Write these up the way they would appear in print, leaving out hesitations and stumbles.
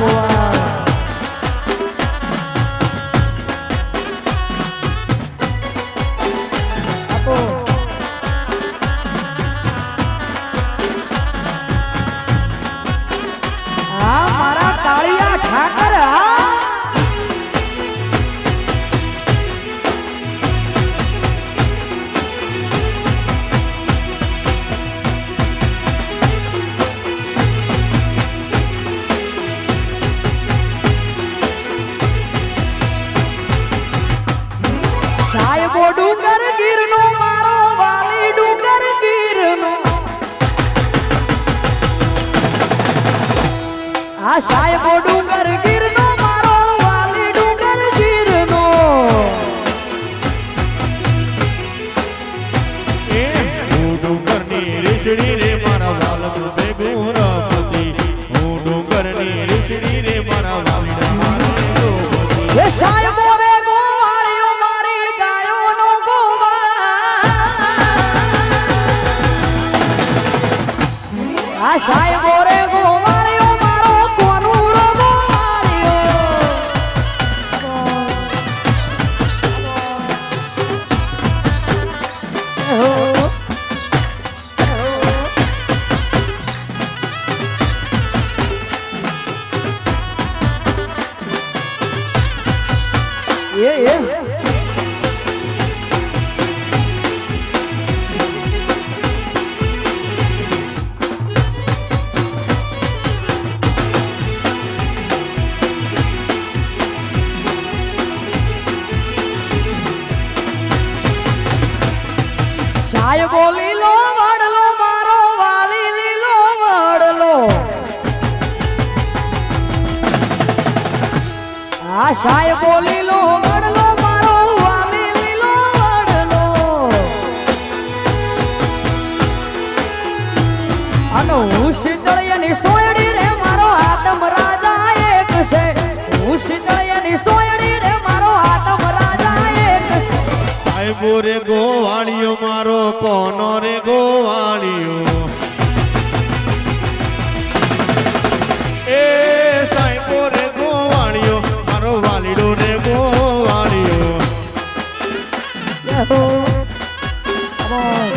ગોવાળ આપો હા મારા કાળિયા ઠાકર હા સાહેબો ડુંગર ગીરનો મારો વાલી ડુંગર ગીરનો આ સાહેબો ડુંગર ગીરનો મારો વાલી ડુંગર ગીરનો એ હું ડુંગરની રીસડી રે મારા વાલમ ભેગું રમતી હું ડુંગરની રીસડી રે મારા વાલડા હારે ગોમતી એ સાહેબો રે ગોવાળીઓ મારી ગાયોનો ગોવાળ આ સાહેબો રે ગોવાળીઓ મારો કોનુરો ગોવાળીઓ એ સાહેબો લીલો વડલો મારો વાલી લીલો વડલો આ સાહેબો લીલો વડલો મારો વાલી લીલો વડલો અને હું શીતળિયાની સોયડી રે મારો આદમ રાજા એક છે હું શીતળિયાની સોયડી રે મારો આદમ રાજા એક છે સાહેબો રે ગોવાળિયો મારો કોનો રે ગોવાળિયો એ સાહેબો રે ગોવાળિયો મારો વાલીડો રે ગોવાળિયો Yahoo! Come on!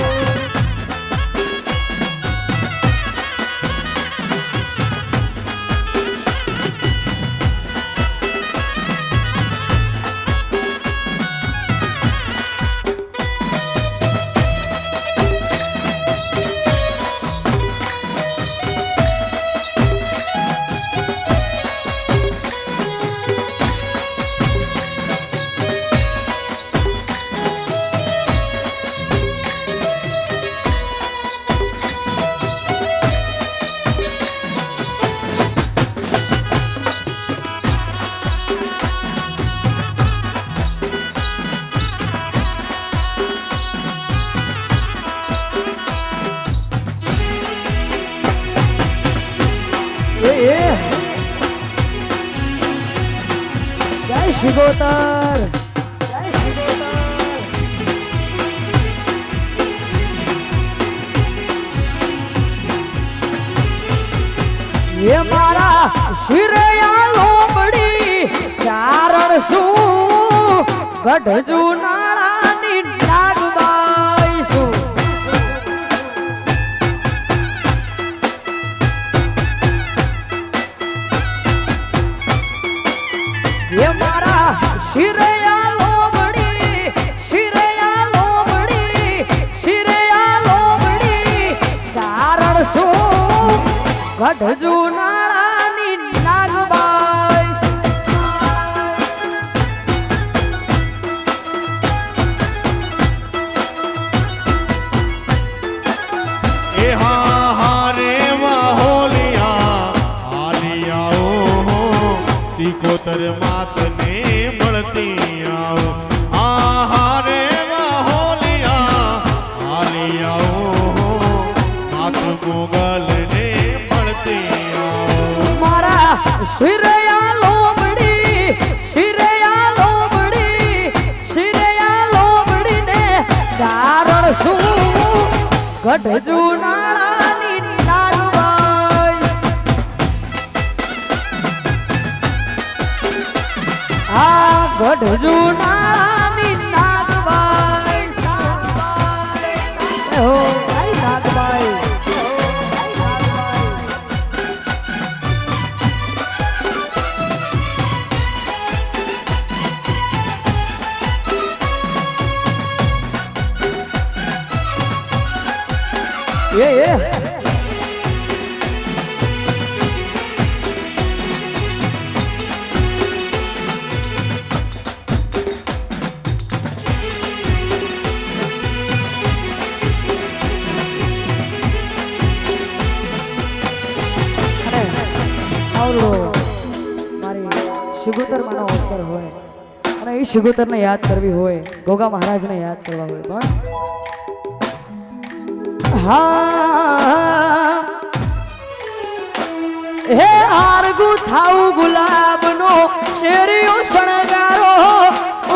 જય શિગોતર જય શિગોતર ये मारा શિરયા લોમડી ચારણ શું ગઢજુ નાળાની નાગબાઈ શું ये मारा શિરયા લોમડી શિરયા લોમડી શિરયા લોમડી ચારણ શું ગઢજુ નાળાની નાગબાઈ એ હા હારે વાહોલિયા આલિયાઓ સિકોતર માતને મળતી આવો આ હારે વાહોલિયા આલિયાઓ માત મોગલને મળતી આવો મારા શિરયા લોમડી શિરયા લોમડી શિરયા લોમડી ને ચારણ શું ગઢજુ નાળાની નાગબાઈ આ ગઢજુ નાળાની નાગબાઈ હો આઈ નાગબાઈ Yeah. મારી શિગોતરમાંનો અવસર હોય અને એ શિગોતરને યાદ કરવી હોય ગોગા મહારાજને યાદ કરવા હોય પણ હા હે આરગુ થાઉ ગુલાબનો શેરીઓ શણગારો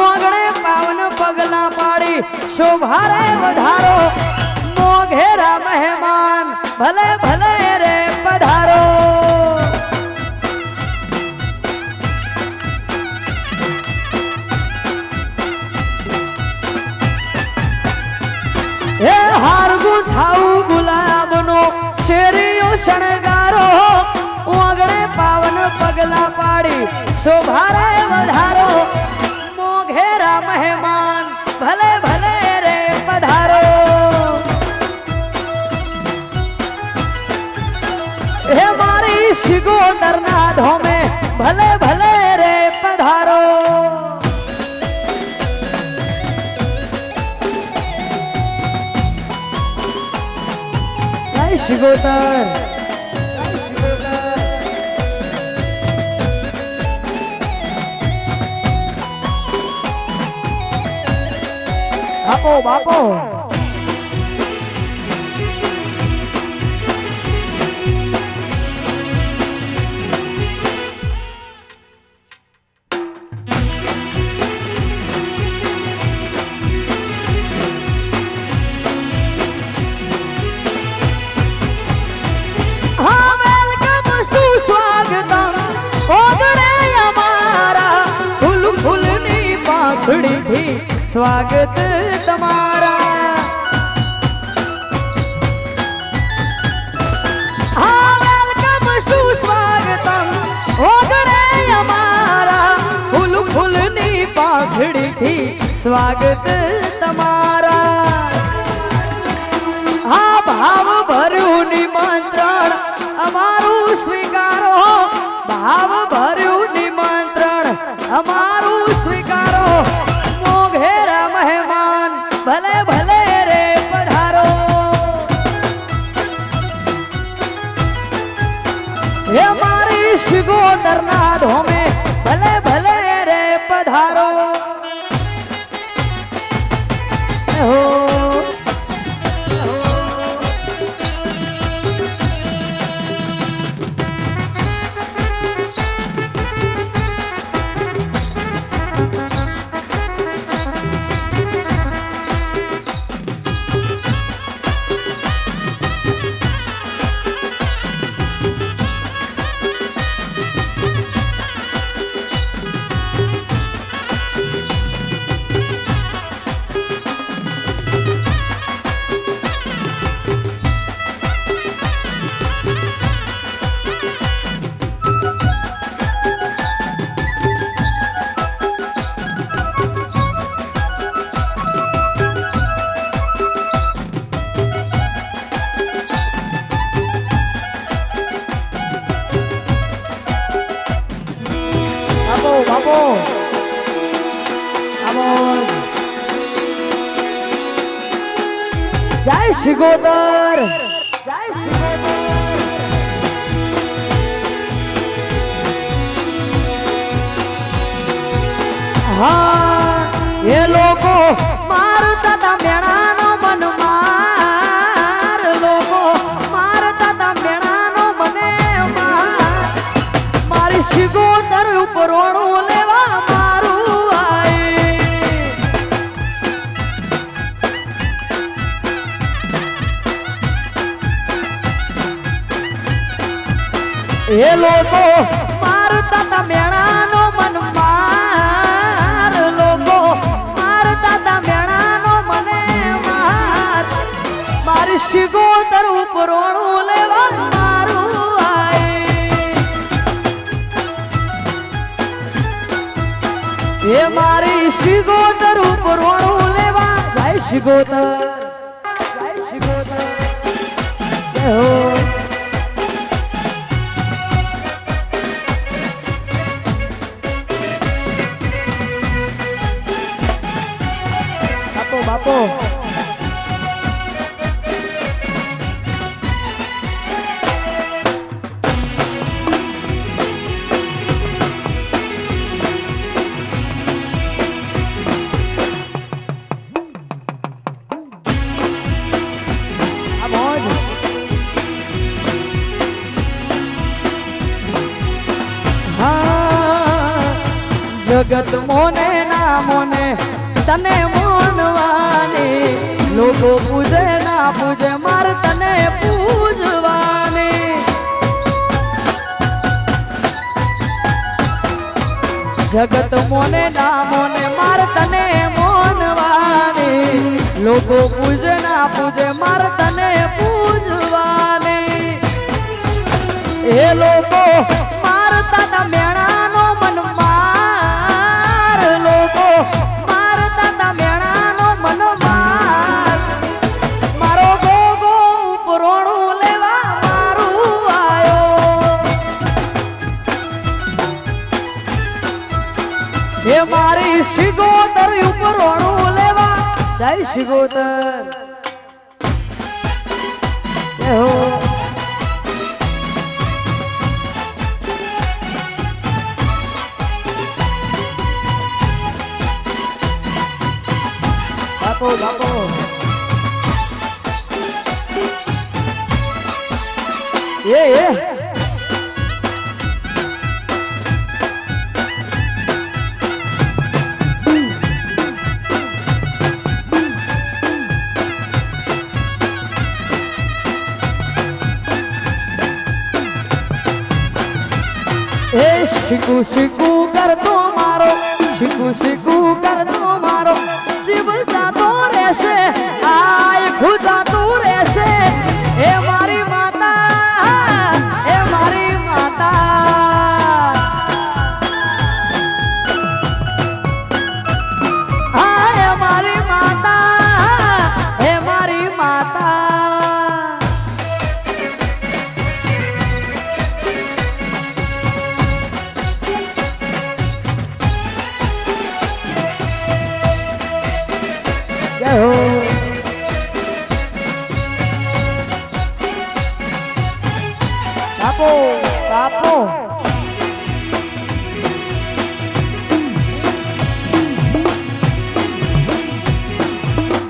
ઓગણે પાવન પગલા પાડી શોભારે વધારો મોઘેરા મહેમાન ભલે ભલે રે પધારો હે હારગુ થાઉ ગુલાબનો શેરીઓ શણગારો ઓગણે પાવન પગલા પાડી શોભારે વધારો મોઘેરા મહેમાન ભલે ભલે રે પધારો હે મારી શિગોતરના ધોમે ભલે ભલે રે પધારો શિગોતર બાપો બાપો સ્વાગત તમારા હા વેલકમ સુસ્વાગતમ ઓગણે અમારા ફૂલ ફૂલની પાખડીથી સ્વાગત તમારા હા ભાવ ભર્યું નિમંત્રણ અમારું સ્વીકારો ભાવ ભર્યું નિમંત્રણ અમારું સ્વીકારો મહેમાન ભલે ભલે રે પધારો હે મારી શિગોતરના ધોમે ભલે ભલે રે પધારો હો બાપો જય શિગોતર જય શિગોતર હા એ લોકો મારતા તા મેણાનો મન માર લોકો મારતા તા મેણાનો મને માર મારી શિગોતર ઉપર ઓણું લેવા મારું આઈ એ લોકો મારતા તા મેણાનો મન માર એ મારી શિગોતર ઉપર રોણું લેવા જાય શિગોતર જાય શિગોતર જય હો બાપો બાપો જગત મોને ના મોને તને મોનવાની લોકો પૂજે ના પૂજે માર તને પૂજવાની જગત મોને ના મોને માર તને મોનવાની લોકો પૂજે ના પૂજે માર તને પૂજવાની એ લોકો મારતા તા મેણાનો મન લોકો મારતા તા મેણાનો મન મારો ગોગો ઉપરોણું લેવા મારું આયો હે મારી શિગોતર ઉપરોણું લેવા જય શિગોતર જય હો બાપો બાપો એ શીખું શીખું કરતો મારો શીખું શીખું કરતો મારો જીવ જાતો રહેશે આય ખુજાતું રહેશે એ મારી માતા એ મારી માતા હા એ મારી માતા એ મારી માતા જય હો બાપો બાપો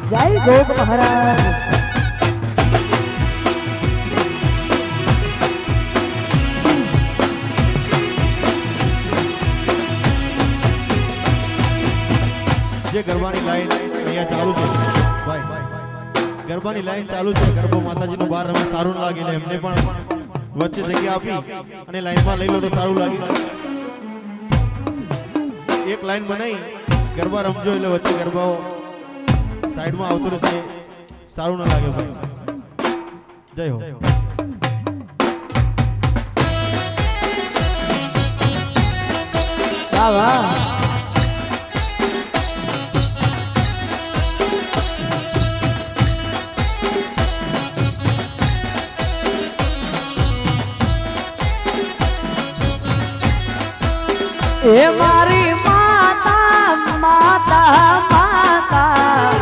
જય ગોપ મહારાજ જે ગરબાની લાઈન અહીંયા ચાલુ છે ભાઈ ગરબાની લાઈન ચાલુ છે ગરબો માતાજીનું બહાર રમે સારું લાગે એટલે એમને પણ વચ્ચે જગ્યા આપી અને લાઈનમાં લઈ લો તો સારું લાગે એક લાઈન બનાવી ગરબા રમજો એટલે વચ્ચે ગરબાઓ સાઈડમાં આવતો રહેશે સારું ના લાગે ભાઈ જય હો વાહ વાહ એ મારી માતા માતા માતા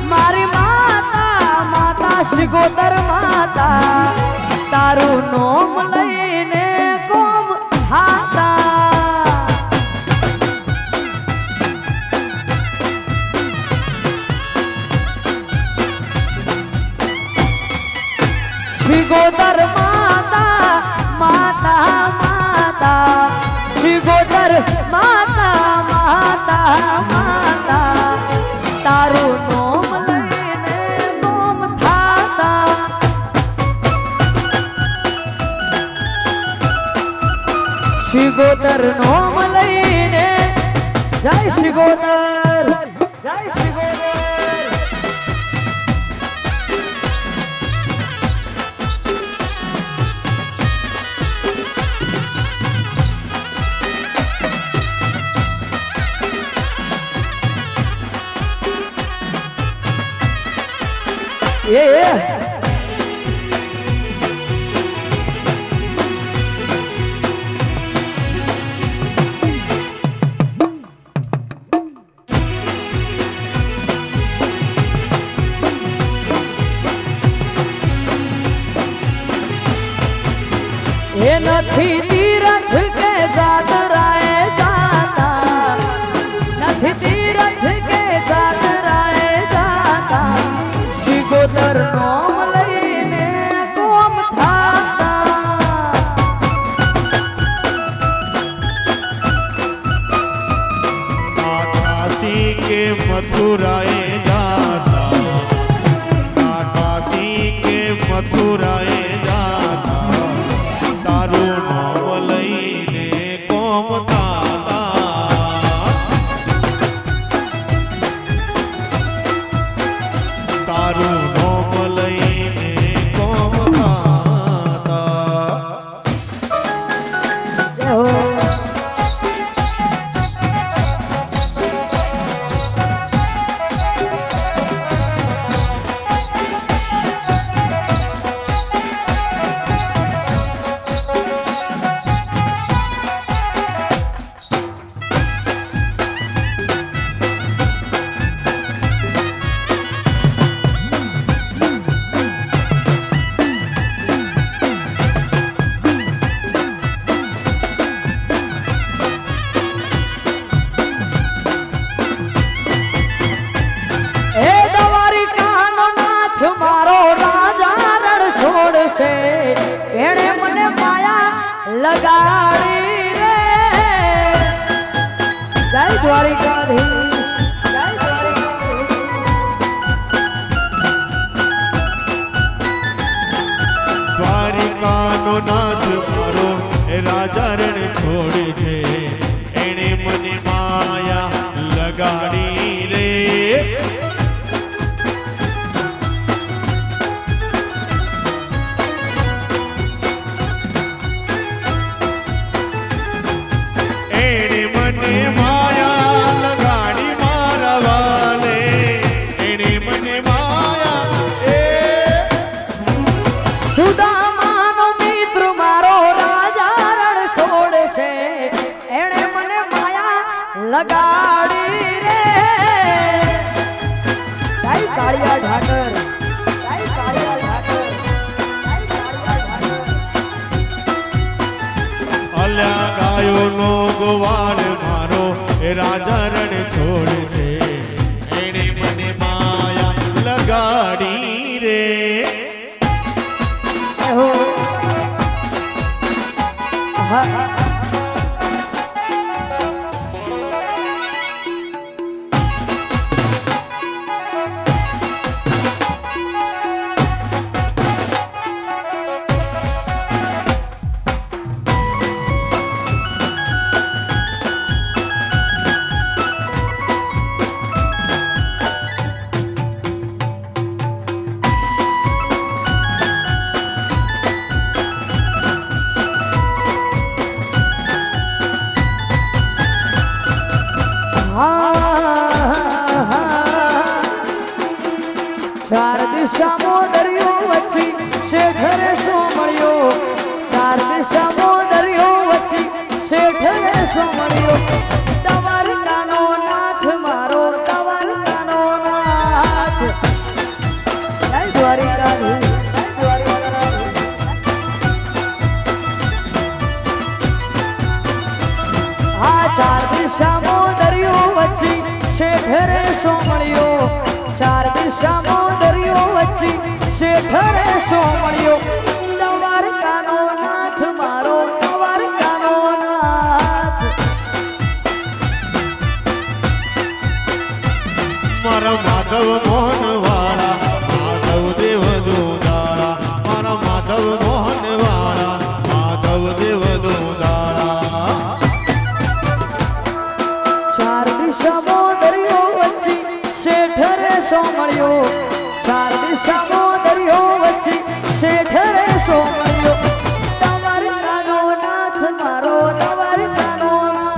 મારી માતા માતા શિગોતર માતા તારું નોમ લઈને કોમ હાતા શિગોતર માતા માતા માતા શિગોતર માતા માતા માતા તારું નોમ લઈને નોમ થાતા શિગોતર નોમ લઈને જય શિગોતર જય શિગોતર એ નથી તીરથ કે જાતરાએ જાતા, નથી તીરથ કે જાતરાએ જાતા, શિગોતર નોમ લઈને કોમ થાતા. काशी के मथुराए जाता, काशी के मथुराए जाता, तारो नाम लईने कोम ताता, तारो नाम लईने कोम ताता. એ દ્વારિકાનો નાથ મારો રાજા રણ છોડશે, એણે મને માયા લગાડી રે. જય દ્વારિકાધીશ, જય દ્વારિકાધીશ. દ્વારિકાનો નાથ મારો એ રાજા રણ છોડે છે, એણે મને માયા લગાડી રે. એણે મને માયા લગાડી મારા વાલે, એણે મને માયા સુદામાનો મિત્ર મારો રાજા રણ છોડશે, એણે મને માયા લગાડી રે. જય કાળિયા ઢાકર, જય કાળિયા ઢાકર, જય કાળિયા ઢાકર. અલ્યા ગાયોનો ગોવાળ મારો એ રાજા રણ છોડ છે, એણે મને માયા લગાડી રે. એહો. હા. ચાર દિશામાં દરિયો વચ્ચી શેઠરે સો મળ્યો, ચાર દિશામાં દરિયો વચ્ચી શેઠરે સો મળ્યો. દ્વારકાનો નાથ મારો, દ્વારકાનો નાથ. જય દ્વારિકાધીશ, જય દ્વારિકાધીશ. આ ચાર દિશામાં દરિયો વચ્ચી શેઠરે સો મળ્યો, ચાર દિશામાં દરિયો વચ્ચી શેઠરે સો મળ્યો. દ્વારકાનો નાથ મારો, દ્વારકાનો નાથ. મારા માધવ મોહન વાળા, માધવ દેવ દુદાળા, મારા માધવ મોહન વાળા, માધવ દેવ દુદાળા. ચાર દિશામાં દરિયો વચ્ચી શેઠરે સો મળ્યો, ચાર દિશામાં દરિયો વચ્ચી શેઠરે સો મળ્યો. દ્વારકાનો નાથ મારો, દ્વારકાનો નાથ.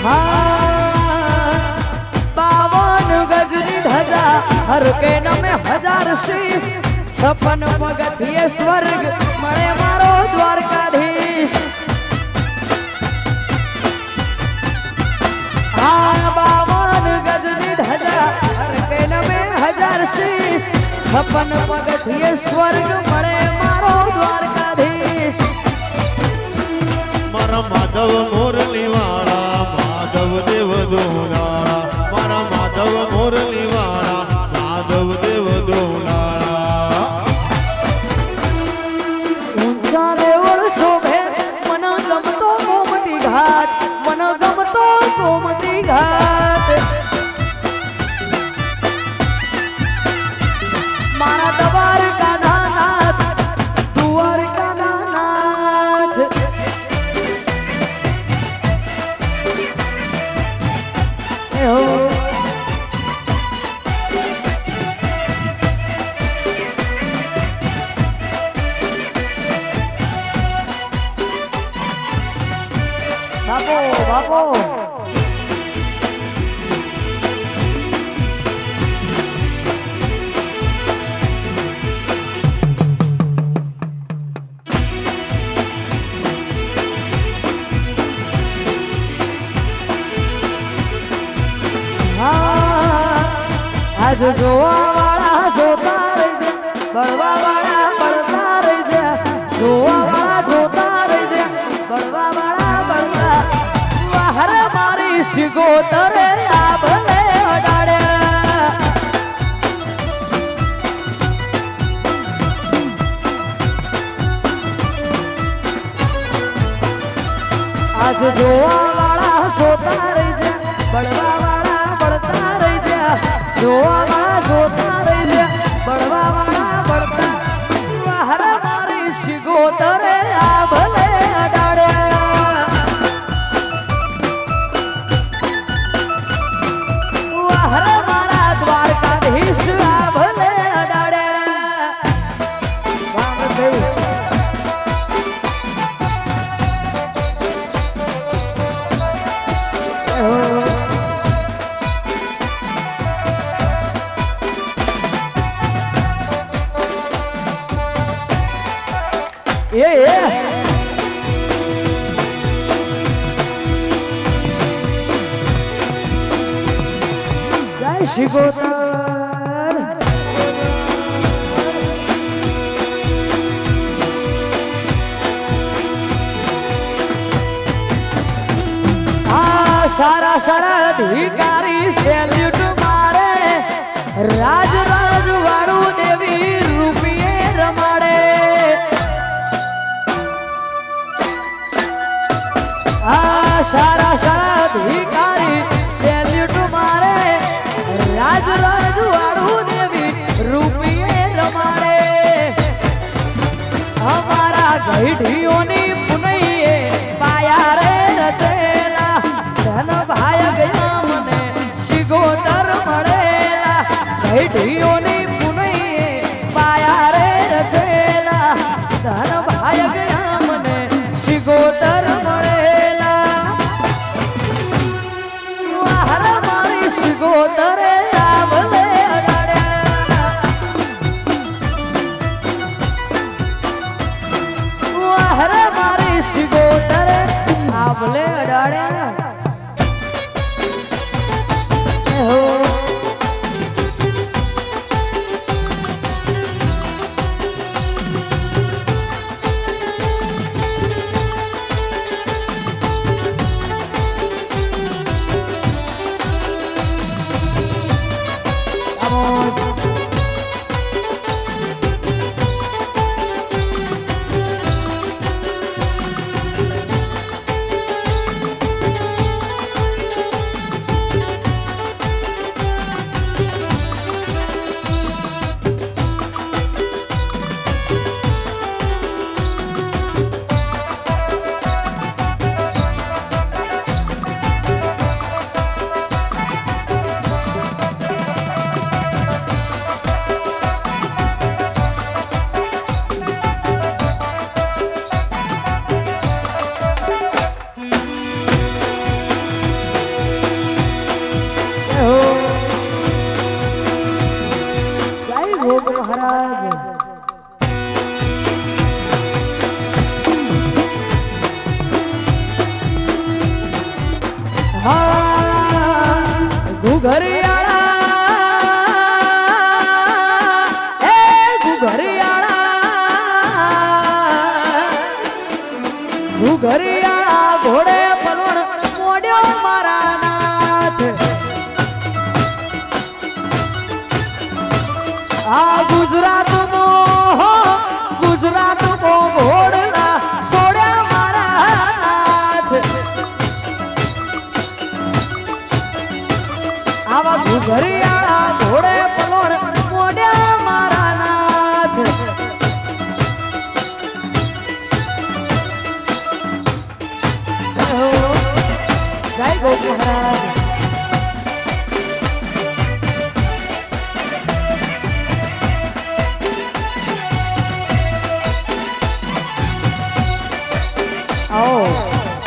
हाँ 52 गजनी धजा हर के नमे 1000 शीश 56 पगथिये स्वर्ग मळे मारो द्वारकाधीश हाँ 52 गजनी धजा हर के नमे 1000 शीश 56 पगथिये स्वर्ग मळे मारो द्वारकाधीश मारा माधव मोरली वाला माधव देव दोलाळा मारा माधव मोरली वाला माधव देव दोलाळा ऊंचा देवळ शोभे मन गमतो गोमती घाट मन गमतो गोमती घाट मारा द्वारका नाथ द्वारका नाथ ए हो बापो बापो आज જોવા વાળા જોતા રહેજે બળવા વાળા બળતા રહેજે જોવા વાળા જોતા રહેજે બળવા વાળા બળતા વાહર મારી શિગોતરે આભલે અડાડે आज જોવા વાળા જોતા રહેજે બળવા વાળા બળતા રહેજે જોવા વાળા જોતા રહેજે બળવા વાળા બળતા વાહર મારી શિગોતરે આભલે અડાડે વાહર મારા દ્વારકાધીશ આભલે અડાડે વાહ ભાઈ Yeah. Jai Shigotar. सारा सारा अधिकारी सैल्यूट मारे राज राज वाड़ू देवी रूपिये रमाड़े सारा सारा अधिकारी सैल्यूट मारे राज राज वाड़ू देवी रूपिये रमाड़े हमारा गढ़ियोनी पुनैये पाया रे रचेला धन भाय गया मने शिगोतर मळेला गढ़ियोनी पुनैये पाया रे रचेला धन भाय गया मने शिगोतर मळेला वाहर मारी शिगोतरे आभले अडाड्या वाहर मारी शिगोतरे आभले अडाड्या हो ઘુઘરિયાળા એ ઘુઘરિયાળા ઘોડે પલણ મોડ્યો મારા નાથ આ ગુજરાત મો ઘોડલા સોડ્યા મારા નાથ આવા ઘુઘરિયાળા ઘોડે પલોણ મોડ્યા મારા નાથ જય ગોપી મહારાજ આવો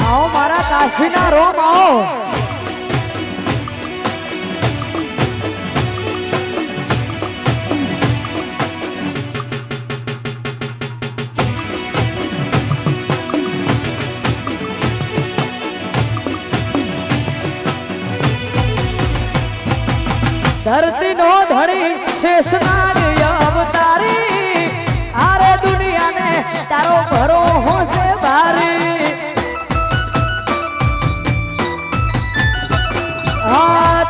આવો મારા કાશીના રોમ આવો धरती नो धड़ी शेषनाग अवतारी आरे दुनिया ने तारो भरो हो से भारी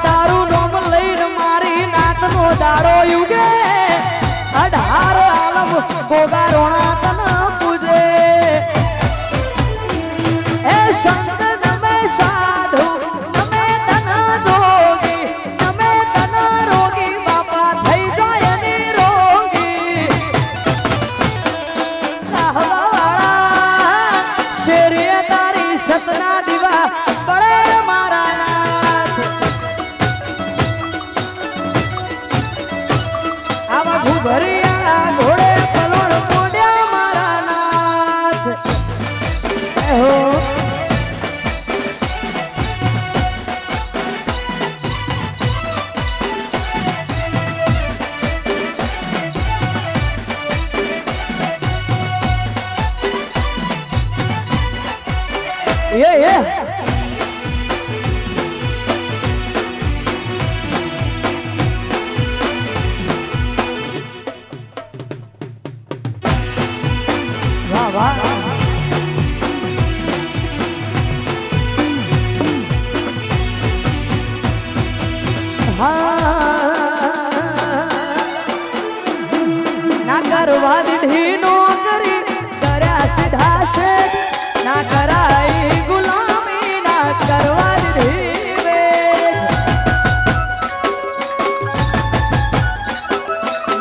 तारू नोम लईन मारी नाक नो दाड़ो युगे 18 आलम गोगा रोणा तन पूजे ए संत नमे साधु नमे तन जोगी नमे तन रोगी बापा થઈ જાય નિરોગી રાહવાળા શેરીએ તારી સતના દીવા પડે મારા નાથ આવા ઘુઘરિયાળા ઘોડે પલોણ મોડ્યા મારા નાથ હો Yeah. વાહ વાહ ના કરવા દીધી નોકરી કર્યા સીધા છે ના કરાઈ ગુલામી ના કરવા દીધી વેશ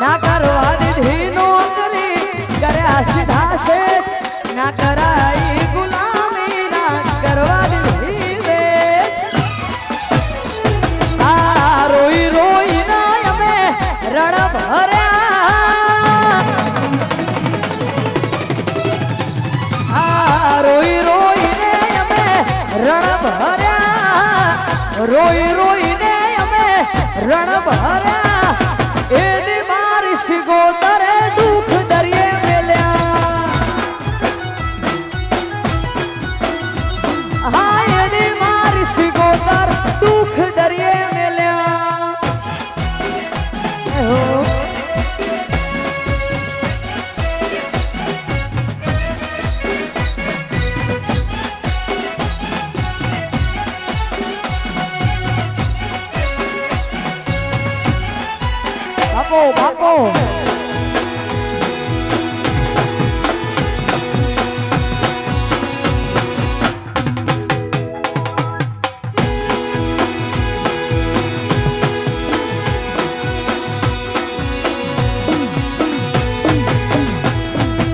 ના કરવા દીધી નોકરી કર્યા સીધા છે ના કરાઈ ગુલામી ના કરવા દીધી વેશ આ રોઈ રોઈ ના અમે રણ ભર્યા રોઈ રોઈને અમે રણ ભર્યા રોઈ રોઈને અમે રણ ભર્યા એની મારી શિગોતરે દુઃખ દરિયે મેલ્યા હા એની મારી શિગોતર દુઃખ દરિયે મેલ્યા બાપો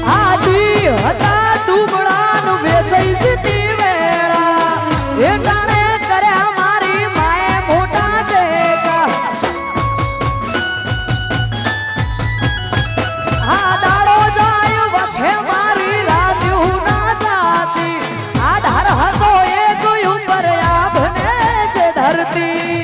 આદિ હતા દુબળાનું વેચાઈ જતી વેળા એ ટાણે કર્યા મારી માએ મોટા ટેકા આ દાડો જાય વખે મારી રાત્યું ના જાતી આધાર હતો એક ઉપર આભને છે ધરતી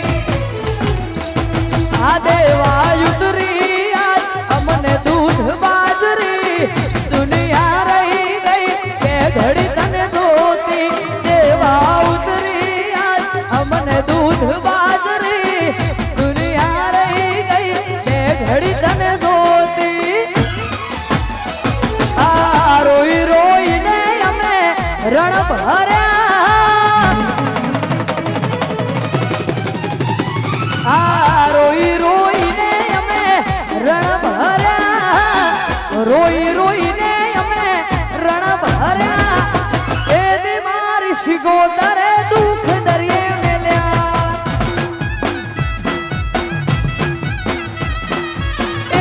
આ દેવા ઉતરી આજ અમને દૂધ બાજરી દુનિયા રહી ગઈ કે ઘડી તને જોતી દેવા ઉતરી ભર્યા આ રોઈ રોઈને અમે રણ ભર્યા રોઈ રોઈને અમે રણ ભર્યા એ દે મારી શિગોતરે દુઃખ દરિયે મેલ્યા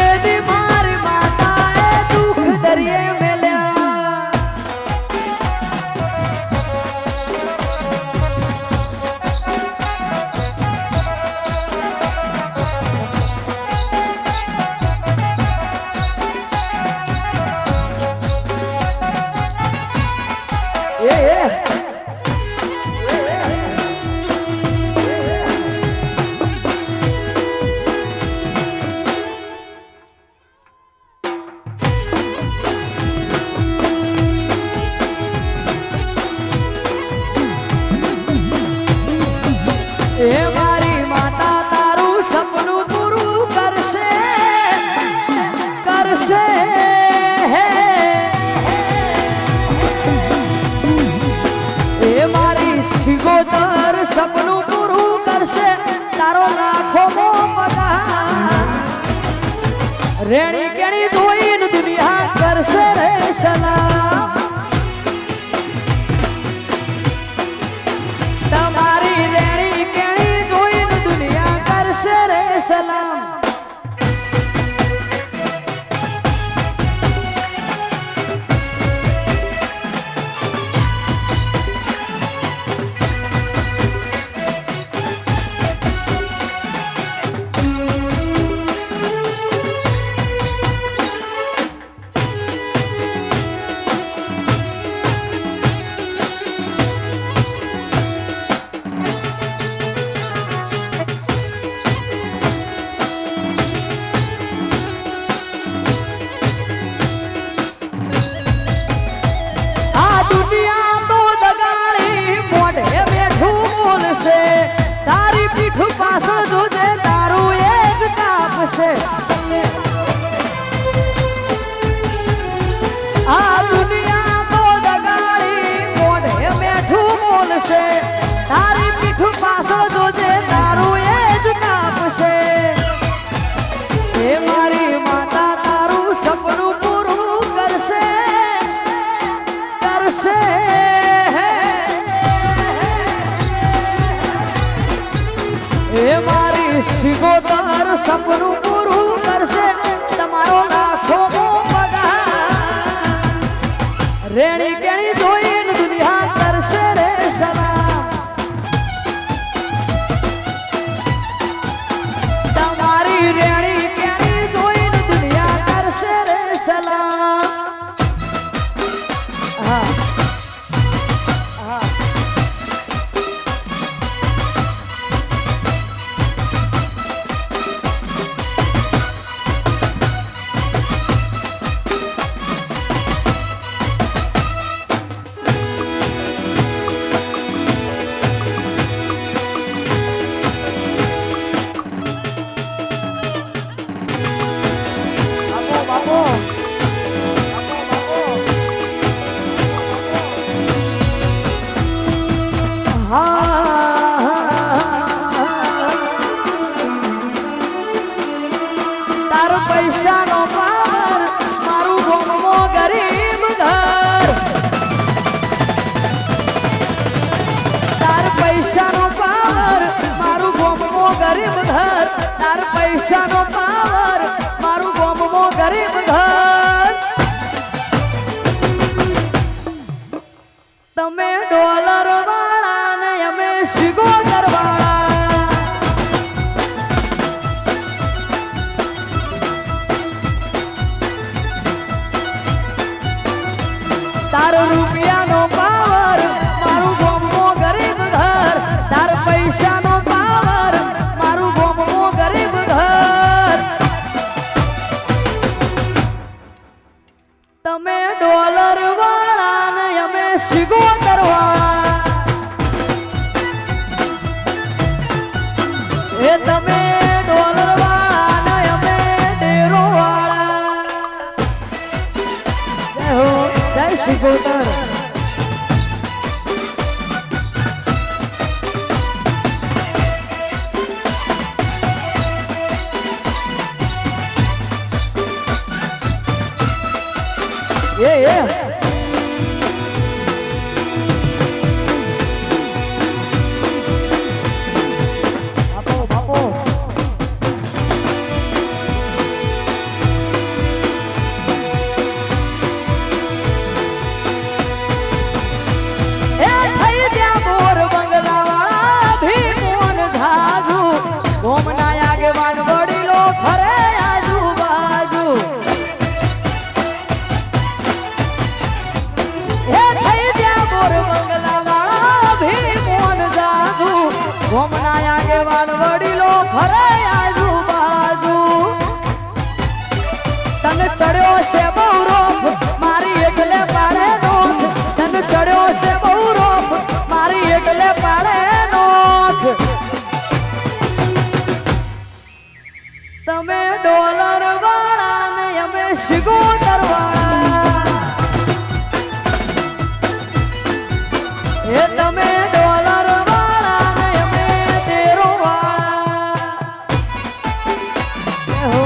એ દે મારી માતાએ દુઃખ દરિયે મેલ્યા એ મારી માતા તારું સપનું પૂરું કરશે કરશે એ મારી શિગોતર સપનું પૂરું કરશે તારો લાખો પગાર રેણી કેણી જોઈને દુનિયા કરશે રે સલામ તમારી રેણી કેણી જોઈને દુનિયા કરશે રે સલામ તારી પીઠ પાછળ જોજે તારું એ જ કાપશે આ દુનિયા તો દગાડી મોઢે બેઠું બોલશે તારી પીઠ પાછળ જોજે તારું એ જ કાપશે એ મારી માતા તારું સપનું પૂરું કરશે કરશે એ મારી શિગોતર સપનું પૂરું કરશે તમારો લાખો પગાર રેણી કેણી જોઈને દુનિયા કરશે રે સલામ તમારી રેણી કેણી જોઈને દુનિયા કરશે રે સલામ હા હા તાર પૈસાનો પાર મારું ગોમો ગરીબ ઘર તાર પૈસાનો પાર મારું ગોમો ગરીબ ઘર તાર પૈસાનો પાર મારું ગોમો ગરીબ ઘર તમે ડોલર વાળા ને અમે શિગોતર વાળા તારો રૂપિયાનો પાવર મારું ગોમો ગરીબ ઘર તાર પૈસાનો પાવર મારું ગોમો ગરીબ ઘર તમે ડોલર વાળા ને અમે શિગોતર વાળા બાપો બાપો એ થઈ ત્યાં મોર બંગલાવાળા ભીમોન ઝાઝુ ગોમના આગેવાન વડીલો ફરે આજુબાજુ એ થઈ ત્યાં મોર બંગલાવાળા ભીમોન ઝાઝુ ગોમના આગેવાન વડીલો ફરે આજુબાજુ તને ચડ્યો છે બહુ રોપ મારી એટલે પાડે નોખ તને ચડ્યો છે બહુ રોપ મારી એટલે પાડે નોખ તમે ડોલર વાળા ને અમે સિગોતર વાળા એ તમે ડોલર વાળા ને અમે તેરો વાળા હો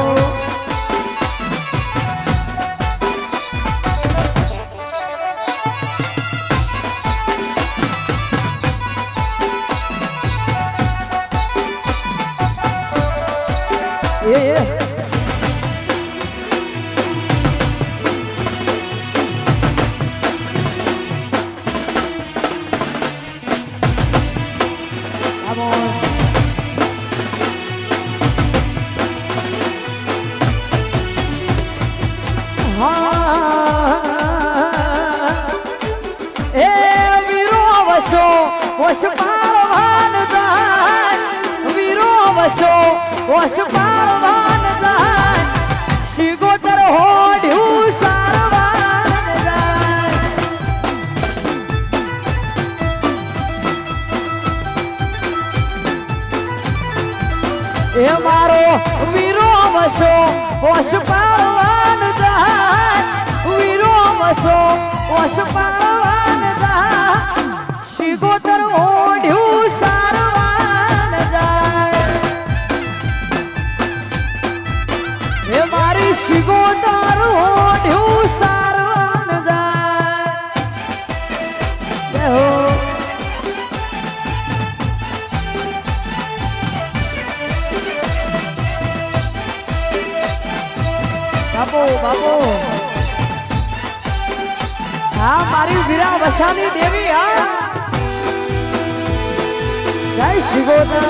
વશ પાળવાન જાય વીરો વશો વશ પાળવાન જાય સિગોતર હોડ્યું સારવાન જાય એ મારો વીરો વશો વશ પાળવાન જાય વીરો વશો વશ પાળવાન જાય સિગોતર ઓઢ્યું સારવાન જાય એ મારી સિગોતર ઓઢ્યું સારવાન જાય હો બાપો બાપો હા મારી વીરા વસાની દેવી હા જય સિગોતર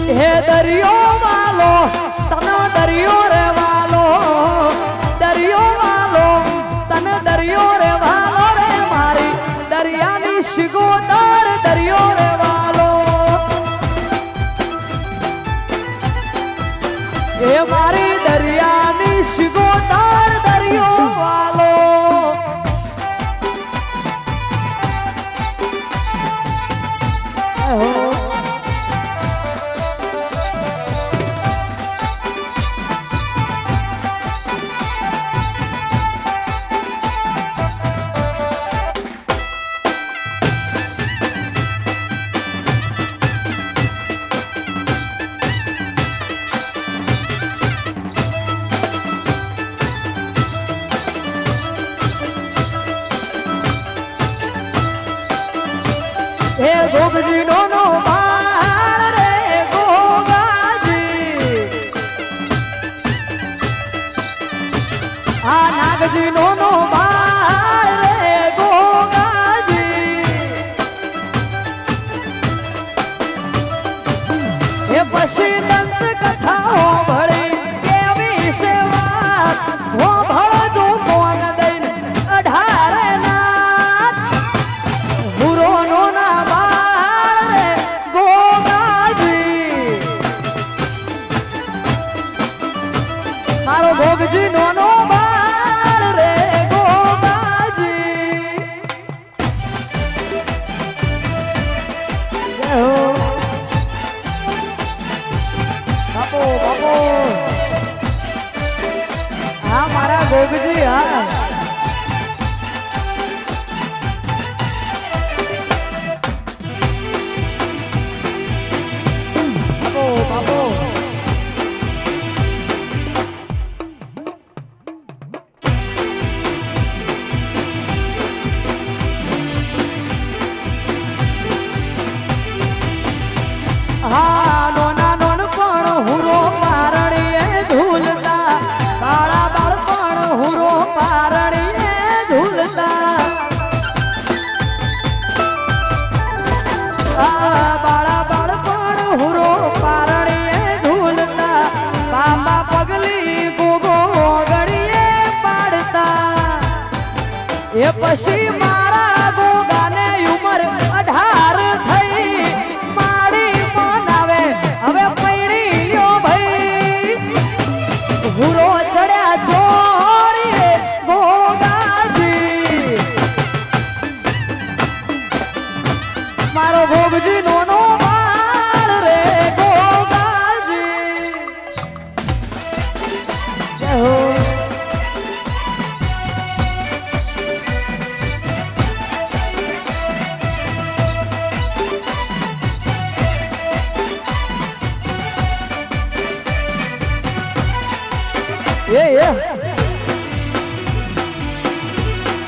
હે દરિયો વાલો તને દરિયો રે વાલો દરિયો વાલો તને દરિયો રે વાલો રે મારી દરિયાની સિગોતર દરિયો રે વાલો એ મારી દરિયાની સિગોતર દરિયો વાલો હે ગોગજી નો બાળ રે ગોગાજી આ નાગજી નો બાળ રે ગોગાજી હે પછી દંત કથાઓ ભળી કેવી સેવા હો ભળજો કોણ દઈને 18 નાથ હુરો નો ના બાળ રે ગોગાજી મારો ભોગજી નો બાળ રે ગોગાજી જય હો બાપો બાપો હા મારા ભોગજી હા હા નોના નોન પણ હુરો પારણીએ ઝૂલતા બાળા બાળપણ હુરો પારણીએ ઝૂલતા બાળા બાળપણ હુરો પારણીએ ઝૂલતા બાબા પગલી ગોગો ગળીએ પાડતા એ પછી મારા ગોગાને ઉંમર 18 થઈ મારી મનાવે હવે પૈણી લ્યો ભાઈ હુરો ચડ્યા ચોરીએ ગોગાજી મારો ગોગજી નોનો બાળ રે ગોગાજી જય હો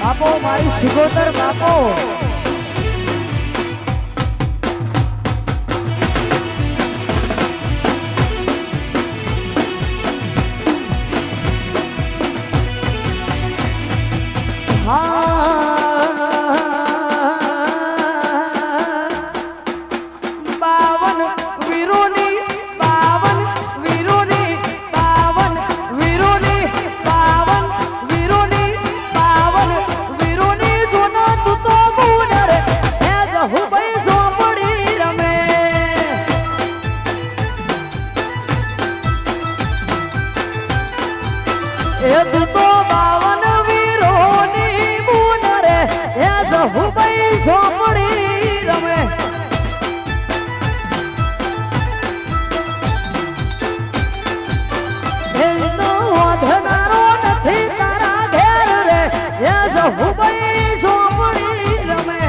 બાપો મારી શિકોતર બાપો બાવન વીરોની બાવન વીરોની બાવન વીરોની બાવન વીરોની બાવન વીરોની જોનો તું તો ગુનર હે જહુ ભાઈ ઝોપડી રમે એ તું તો બાવન વીરોની ગુનર હે જહુ ભાઈ ઝોપડી રમે હું ભાઈ ઝોપડી રમે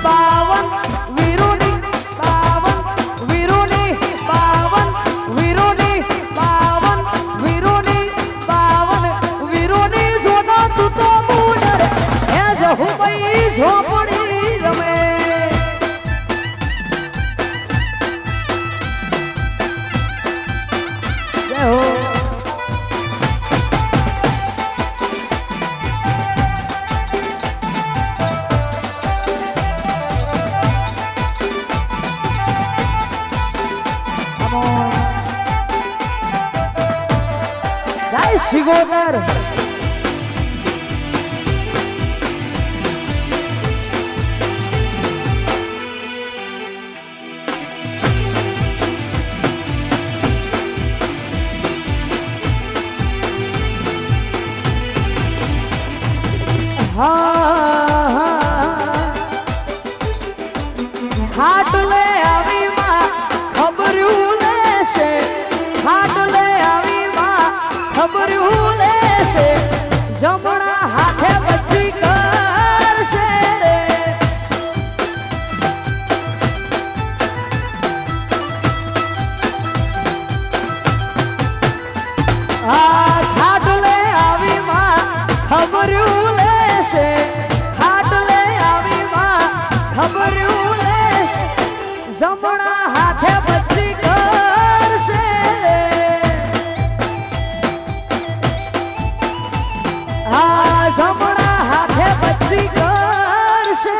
બાવન વીરોની બાવન વીરોની બાવન વીરોની બાવન વીરોની બાવન વીરોની જોના તું તો મુનર હે હું ભાઈ ઝોપડી રમે જય હો જય શિકોતર હાટલે આવી માં ખબર્યું લેશે હાટલે આવી માં ખબર્યું લેશે જમણા હાથે બચી કરશે રે હાટલે આવી માં ખબર્યું લેશે હાટલે આવી માં ખબર્યું લેશે જમણા હાથે બચી કરશે જમણા હાથે બચી કરશે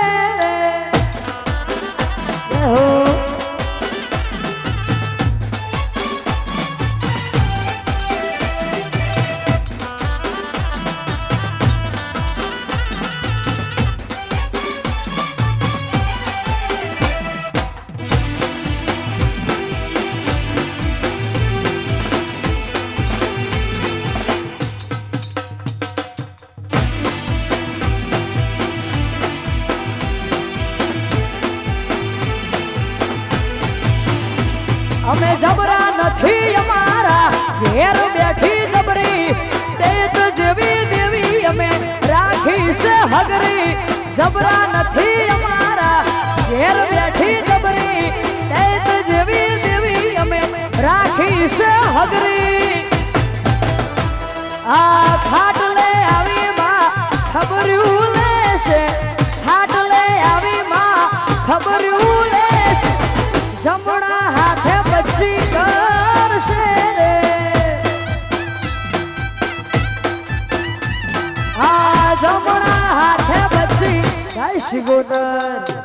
અમે જબરા નથી અમારા ઘેર બેઠી જબરી તેજ જેવી દેવી અમે રાખી છે હગરી જબરા નથી અમારા ઘેર બેઠી જબરી તેજ જેવી દેવી અમે રાખી છે હગરી આ ખાટલે આવી માં ખબર્યું લેશે ખબર્યું લેશ જમણા હાથે બચ્ચી કરશે રે આ જમણા હાથે બચ્ચી ગાય શિગોતર